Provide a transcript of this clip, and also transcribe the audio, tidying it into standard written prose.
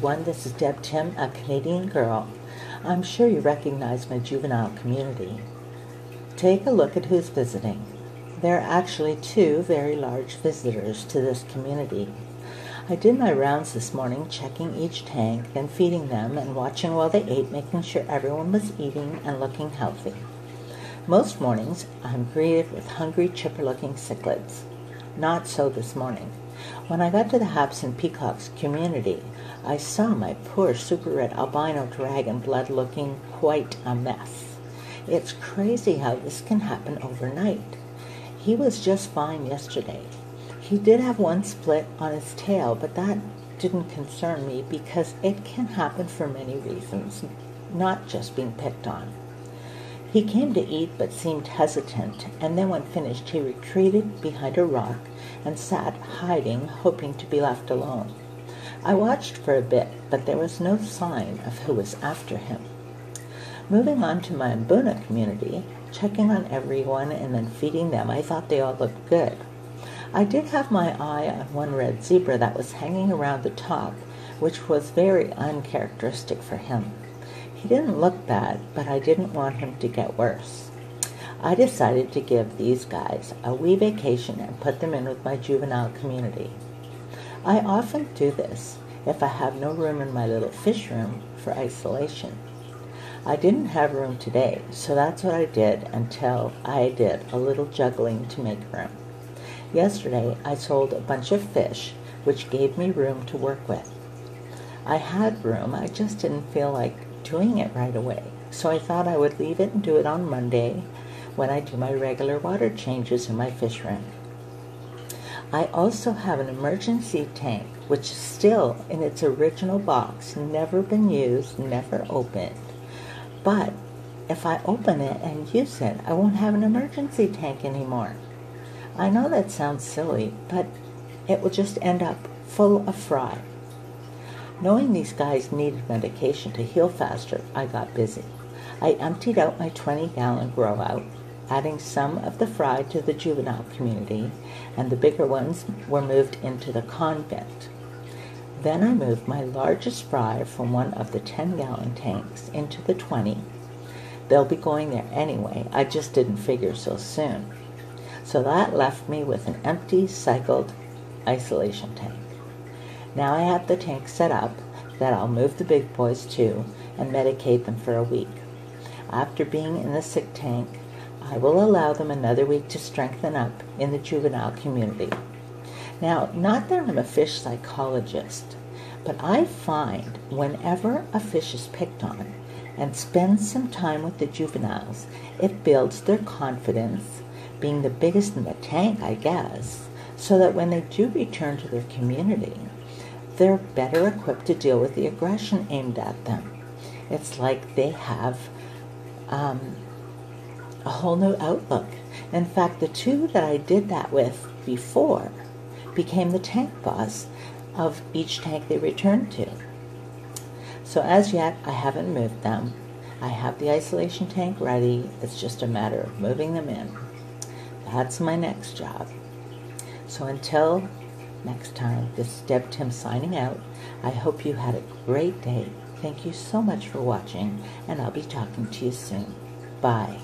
everyone, this is Deb Tim, a Canadian girl. I'm sure you recognize my juvenile community. Take a look at who's visiting. There are actually two very large visitors to this community. I did my rounds this morning, checking each tank, then feeding them and watching while they ate, making sure everyone was eating and looking healthy. Most mornings, I'm greeted with hungry, chipper-looking cichlids. Not so this morning. When I got to the Haps and Peacocks community, I saw my poor super red albino dragon blood looking quite a mess. It's crazy how this can happen overnight. He was just fine yesterday. He did have one split on his tail, but that didn't concern me because it can happen for many reasons, not just being picked on. He came to eat but seemed hesitant, and then when finished he retreated behind a rock and sat hiding, hoping to be left alone. I watched for a bit, but there was no sign of who was after him. Moving on to my Mbuna community, checking on everyone and then feeding them, I thought they all looked good. I did have my eye on one red zebra that was hanging around the top, which was very uncharacteristic for him. He didn't look bad, but I didn't want him to get worse. I decided to give these guys a wee vacation and put them in with my juvenile community. I often do this if I have no room in my little fish room for isolation. I didn't have room today, so that's what I did until I did a little juggling to make room. Yesterday, I sold a bunch of fish, which gave me room to work with. I had room, I just didn't feel like doing it right away, so I thought I would leave it and do it on Monday when I do my regular water changes in my fish room. I also have an emergency tank, which is still in its original box, never been used, never opened. But if I open it and use it, I won't have an emergency tank anymore. I know that sounds silly, but it will just end up full of fry. Knowing these guys needed medication to heal faster, I got busy. I emptied out my 20-gallon grow-out, adding some of the fry to the juvenile community, and the bigger ones were moved into the convent. Then I moved my largest fry from one of the 10-gallon tanks into the 20. They'll be going there anyway, I just didn't figure so soon. So that left me with an empty, cycled isolation tank. Now I have the tank set up that I'll move the big boys to and medicate them for a week. After being in the sick tank, I will allow them another week to strengthen up in the juvenile community. Now, not that I'm a fish psychologist, but I find whenever a fish is picked on and spends some time with the juveniles, it builds their confidence, being the biggest in the tank, I guess, so that when they do return to their community, they're better equipped to deal with the aggression aimed at them. It's like they have a whole new outlook. In fact, the two that I did that with before became the tank boss of each tank they returned to. So as yet, I haven't moved them. I have the isolation tank ready. It's just a matter of moving them in. That's my next job. So until next time, this is Deb Tim signing out. I hope you had a great day. Thank you so much for watching, and I'll be talking to you soon. Bye.